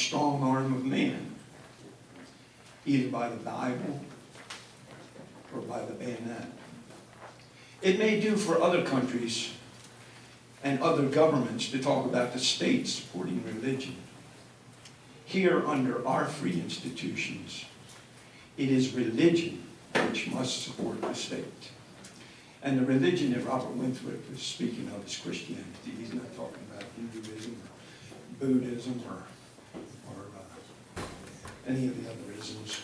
strong arm of man, either by the Bible or by the bayonet. It may do for other countries and other governments to talk about the state supporting religion. Here, under our free institutions, it is religion which must support the state. And the religion that Robert Winthrop is speaking of is Christianity. He's not talking about Hinduism or Buddhism or any of the other isms.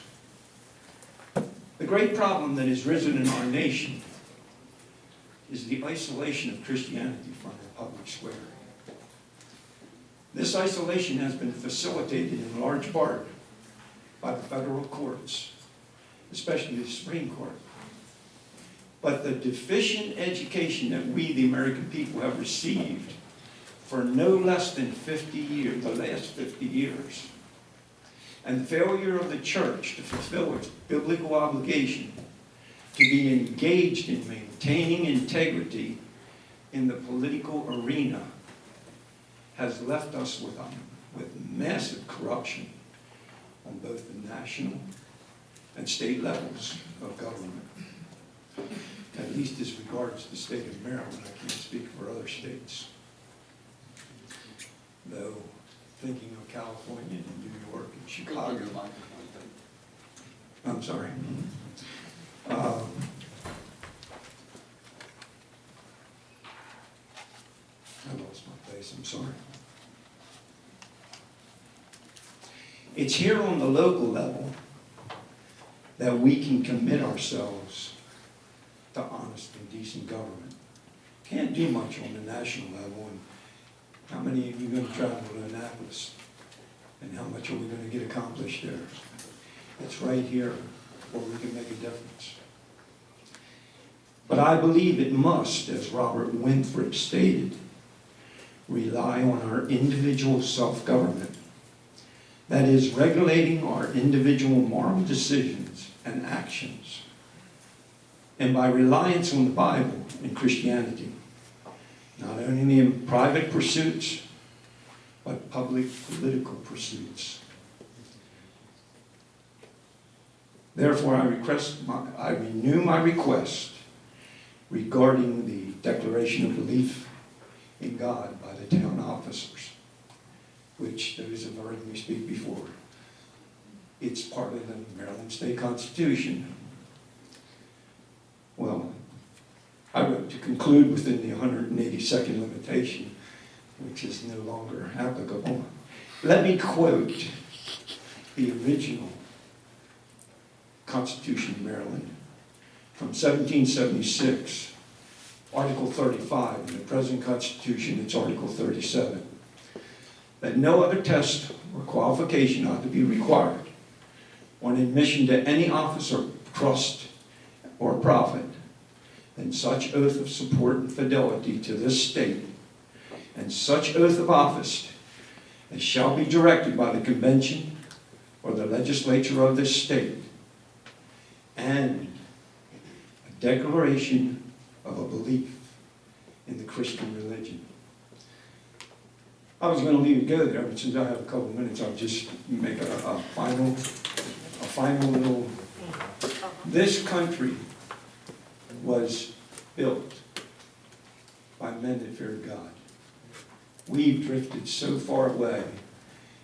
The great problem that has risen in our nation is the isolation of Christianity from the public square. This isolation has been facilitated in large part by the federal courts, especially the Supreme Court. But the deficient education that we, the American people, have received for no less than 50 years, the last 50 years, and the failure of the church to fulfill its biblical obligation to be engaged in maintaining integrity in the political arena has left us with massive corruption on both the national and state levels of government. At least as regards the state of Maryland. I can't speak for other states. Though, thinking of California and New York and Chicago. I'm sorry. I lost my place, I'm sorry. It's here on the local level that we can commit ourselves to honest and decent government. Can't do much on the national level. And how many of you are going to travel to Annapolis? And how much are we going to get accomplished there? It's right here where we can make a difference. But I believe it must, as Robert Winthrop stated, rely on our individual self-government. That is, regulating our individual moral decisions and actions. And by reliance on the Bible and Christianity, not only in private pursuits, but public political pursuits. Therefore, I renew my request regarding the declaration of belief in God by the town officers, which those have heard me speak before. It's part of the Maryland State Constitution. Well, I wrote to conclude within the 182nd limitation, which is no longer applicable. Let me quote the original Constitution of Maryland from 1776, Article 35. In the present Constitution, it's Article 37. That no other test or qualification ought to be required on admission to any office or trust or profit than such oath of support and fidelity to this state and such oath of office as shall be directed by the convention or the legislature of this state, and a declaration of a belief in the Christian religion. I was going to leave it go there, but since I have a couple of minutes, I'll just make a final little. This country was built by men that feared God. We've drifted so far away,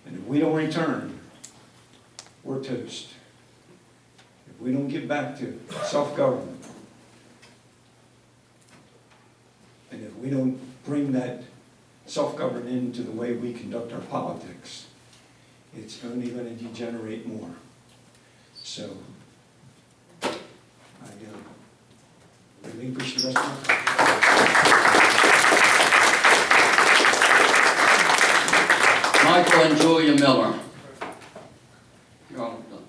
and if we don't return, we're toast. If we don't get back to self-government, and if we don't bring that self-government into the way we conduct our politics, it's only going to degenerate more. So, I relinquish the rest of my time. Michael and Julia Miller. You're all done.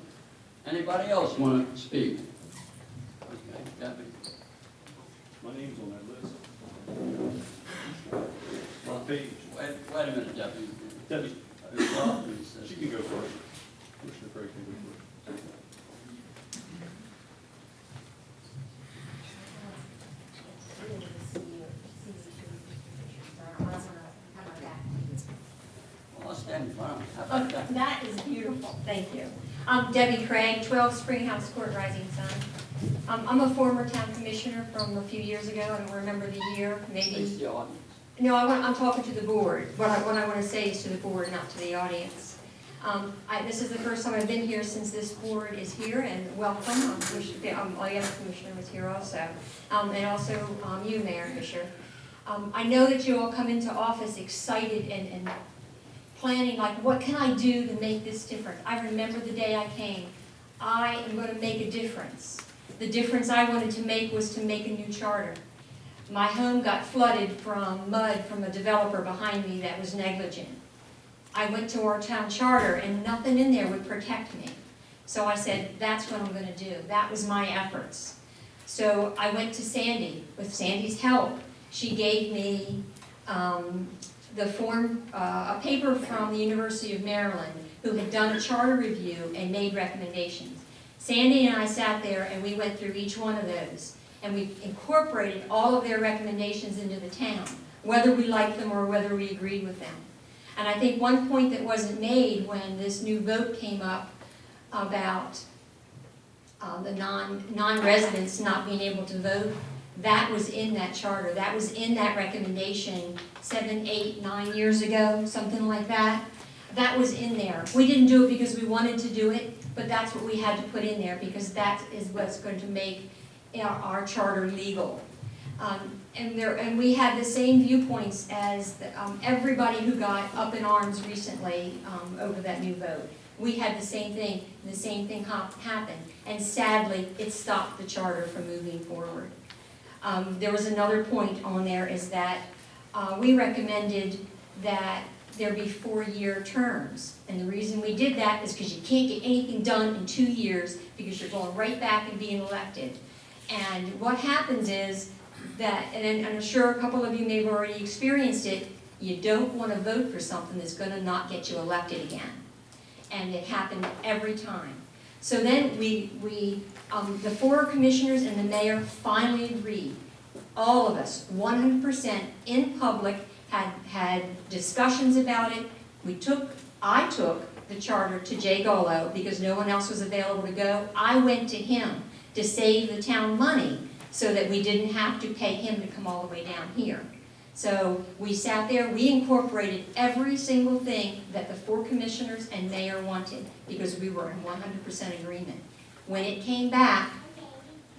Anybody else want to speak? Okay, Debbie. My name's on that list. Well, Page. wait a minute, Debbie. Debbie, Well, she can go first. Commissioner Craig can go first. I'll stand in front of me. How about that? That is beautiful, thank you. I'm Debbie Craig, 12 Springhouse Court, Rising Sun. I'm a former town commissioner from a few years ago, I don't remember the year, Face maybe. the audience. No, I'm talking to the board. What I want to say is to the board, not to the audience. This is the first time I've been here since this board is here, and welcome. All the other commissioner was here also, and also you, Mayor Fisher. I know that you all come into office excited and planning, like, what can I do to make this different? I remember the day I came. I am going to make a difference. The difference I wanted to make was to make a new charter. My home got flooded from mud from a developer behind me that was negligent. I went to our town charter and nothing in there would protect me. So I said, that's what I'm going to do. That was my efforts. So I went to Sandy. With Sandy's help, she gave me the form, a paper from the University of Maryland who had done a charter review and made recommendations. Sandy and I sat there and we went through each one of those and we incorporated all of their recommendations into the town, whether we liked them or whether we agreed with them. And I think one point that wasn't made when this new vote came up about the non-residents not being able to vote, that was in that charter. That was in that recommendation 7, 8, 9 years ago, something like that. That was in there. We didn't do it because we wanted to do it, but that's what we had to put in there because that is what's going to make our charter legal. And we had the same viewpoints as everybody who got up in arms recently over that new vote. We had the same thing, and the same thing happened. And sadly, it stopped the charter from moving forward. There was another point on there is that we recommended that there be 4-year terms. And the reason we did that is because you can't get anything done in 2 years because you're going right back and being elected. And what happens is that, and I'm sure a couple of you may have already experienced it, you don't want to vote for something that's going to not get you elected again. And it happened every time. So then the 4 commissioners and the mayor finally agreed. All of us, 100% in public, had discussions about it. I took the charter to Jay Golo because no one else was available to go. I went to him to save the town money so that we didn't have to pay him to come all the way down here. So we sat there, we incorporated every single thing that the 4 commissioners and mayor wanted because we were in 100% agreement. When it came back,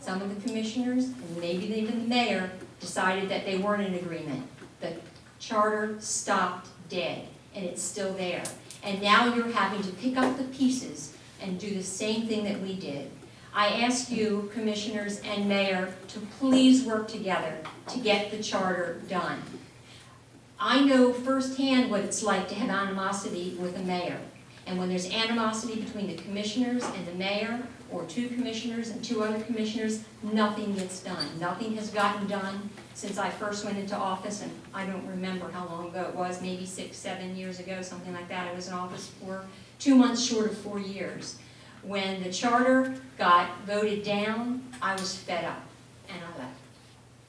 some of the commissioners, and maybe even the mayor, decided that they weren't in agreement. The charter stopped dead, and it's still there. And now you're having to pick up the pieces and do the same thing that we did. I ask you, commissioners and mayor, to please work together to get the charter done. I know firsthand what it's like to have animosity with a mayor. And when there's animosity between the commissioners and the mayor, or 2 commissioners and 2 other commissioners, nothing gets done. Nothing has gotten done since I first went into office, and I don't remember how long ago it was, maybe 6, 7 years ago, something like that. I was in office for 2 months short of 4 years. When the charter got voted down, I was fed up, and I left.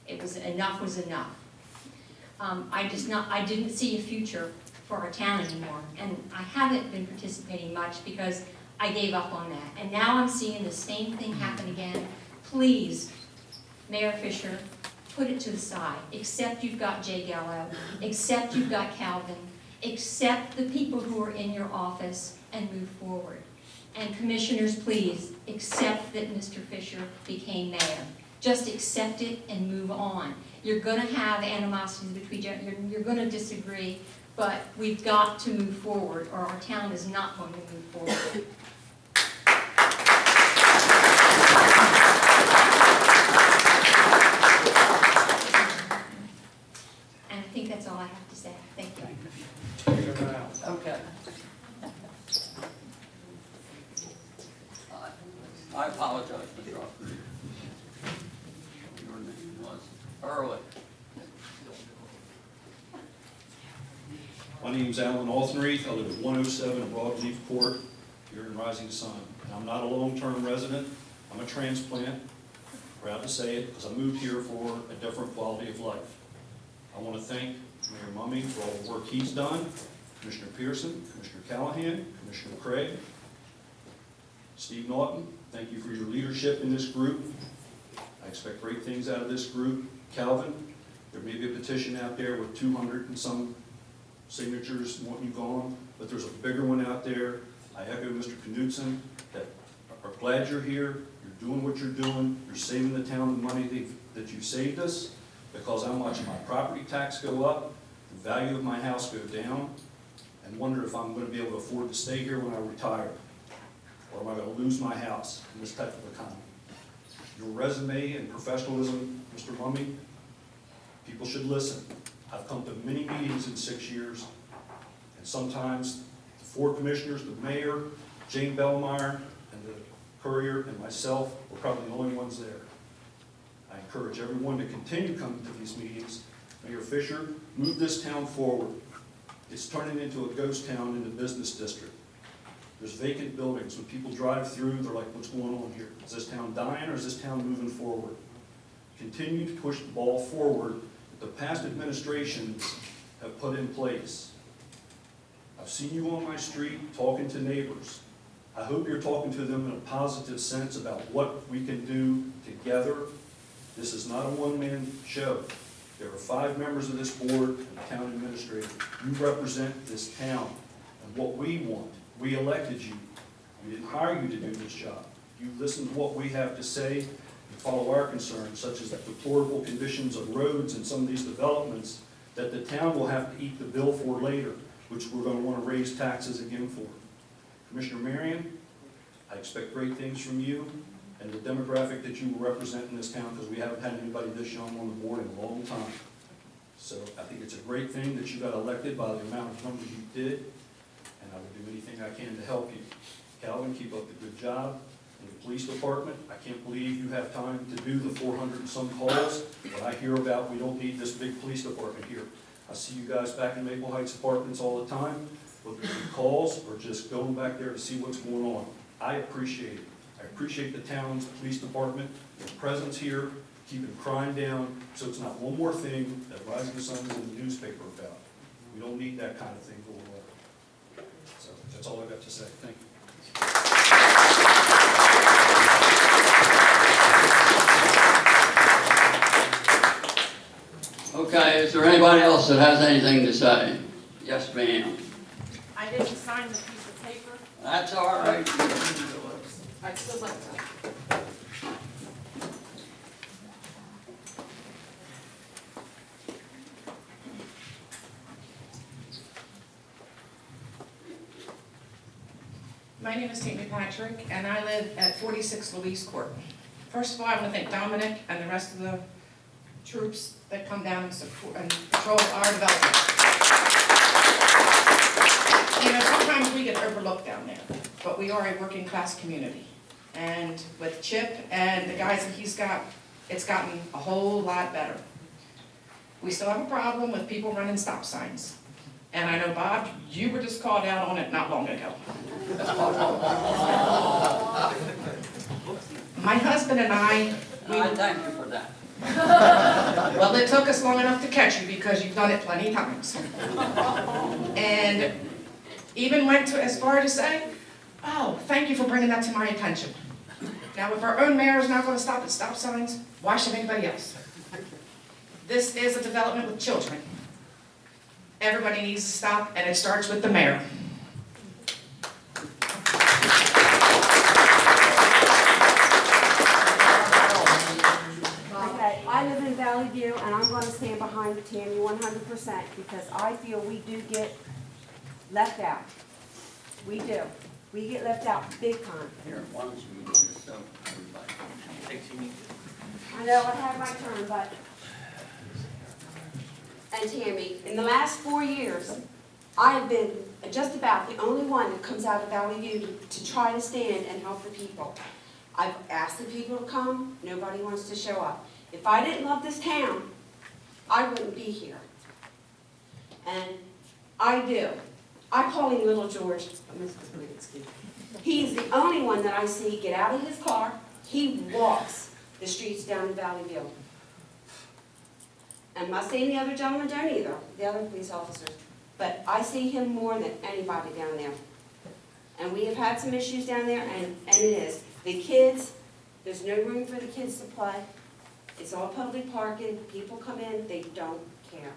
It was enough was enough. I didn't see a future for our town anymore, and I haven't been participating much because I gave up on that. And now I'm seeing the same thing happen again. Please, Mayor Fisher, put it to the side. Accept you've got Jay Gallo, accept you've got Calvin, accept the people who are in your office and move forward. And commissioners, please, accept that Mr. Fisher became mayor. Just accept it and move on. You're going to have animosities between you, you're going to disagree, but we've got to move forward or our town is not going to move forward. And I think that's all I have to say. Thank you. Okay. I apologize, Mr. Officer. Your name was Early. My name's Alan Altenreith. I live at 107 Broadleaf Court here in Rising Sun. And I'm not a long-term resident. I'm a transplant. Proud to say it, because I moved here for a different quality of life. I want to thank Mayor Mumme for all the work he's done, Commissioner Pearson, Commissioner Callahan, Commissioner Craig, Steve Naughton, thank you for your leadership in this group. I expect great things out of this group. Calvin, there may be a petition out there with 200 and some signatures wanting you gone, but there's a bigger one out there. I echo Mr. Knudsen that are glad you're here, you're doing what you're doing, you're saving the town the money that you've saved us, because I'm watching my property tax go up, the value of my house go down, and wonder if I'm going to be able to afford to stay here when I retire, or am I going to lose my house in this type of economy. Your resume and professionalism, Mr. Mummy, people should listen. I've come to many meetings in 6 years, and sometimes the 4 commissioners, the mayor, Jane Bellmeyer, and the courier, and myself were probably the only ones there. I encourage everyone to continue coming to these meetings. Mayor Fisher, move this town forward. It's turning into a ghost town in the business district. There's vacant buildings. When people drive through, they're like, what's going on here? Is this town dying or is this town moving forward? Continue to push the ball forward that the past administrations have put in place. I've seen you on my street talking to neighbors. I hope you're talking to them in a positive sense about what we can do together. This is not a one-man show. There are 5 members of this board and the town administrator. You represent this town and what we want. We elected you. We didn't hire you to do this job. You listen to what we have to say and follow our concerns, such as the deplorable conditions of roads and some of these developments that the town will have to eat the bill for later, which we're going to want to raise taxes again for. Commissioner Marion, I expect great things from you and the demographic that you will represent in this town, because we haven't had anybody this young on the board in a long time. So I think it's a great thing that you got elected by the amount of numbers you did, and I will do anything I can to help you. Calvin, keep up the good job. In the police department, I can't believe you have time to do the 400 and some calls, but I hear about we don't need this big police department here. I see you guys back in Maple Heights Apartments all the time, whether it's calls or just going back there to see what's going on. I appreciate it. I appreciate the town's police department, their presence here, keeping crime down, so it's not one more thing that Rising Sun is in the newspaper about. We don't need that kind of thing going on. So that's all I got to say. Thank you. Okay, is there anybody else that has anything to say? Yes, ma'am. I didn't sign the piece of paper. That's all right. I'd still like to. My name is Tammy Patrick, and I live at 46 Louise Court. First of all, I want to thank Dominic and the rest of the troops that come down and support and patrol our development. You know, sometimes we get overlooked down there, but we are a working class community. And with Chip and the guys that he's got, it's gotten a whole lot better. We still have a problem with people running stop signs. And I know, Bob, you were just called out on it not long ago. My husband and I Thank you for that. well, it took us long enough to catch you because you've done it plenty of times. And even went to as far to say, oh, thank you for bringing that to my attention. Now, if our own mayor is not going to stop at stop signs, why should anybody else? This is a development with children. Everybody needs to stop, and it starts with the mayor. Okay, I live in Valley View, and I'm going to stand behind Tammy 100% because I feel we do get left out. We do. We get left out big time. Here, why don't you do this so everybody. I know I have my turn, but... And Tammy, in the last 4 years, I have been just about the only one that comes out of Valley View to try to stand and help the people. I've asked the people to come, nobody wants to show up. If I didn't love this town, I wouldn't be here. And I do. I call him Little George. He's the only one that I see get out of his car. He walks the streets down in Valley View. I'm not saying the other gentlemen don't either, the other police officers. but I see him more than anybody down there. And we have had some issues down there, and it is. The kids, there's no room for the kids to play. It's all public parking, people come in, they don't care.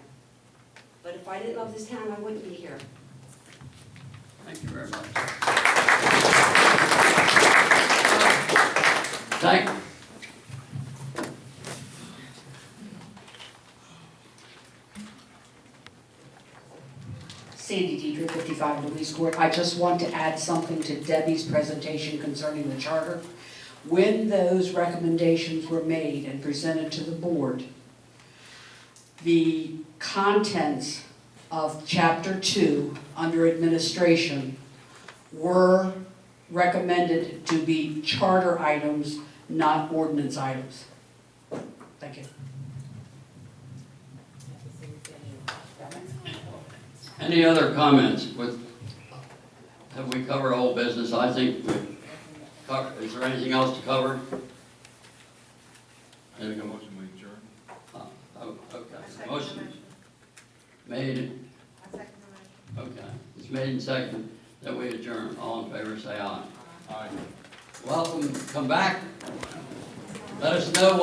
But if I didn't love this town, I wouldn't be here. Thank you very much. Thank you. Sandy Diedrich, 55 Louise Court. I just want to add something to Debbie's presentation concerning the charter. When those recommendations were made and presented to the board, the contents of Chapter 2 under administration were recommended to be charter items, not ordinance items. Thank you. Any other comments? Have we covered all business? I think we covered. Is there anything else to cover? Make a motion to adjourn. Oh, okay. Motion made. Okay. It's made and seconded that we adjourn. All in favor, say aye. Aye. Welcome. Come back. Let us know what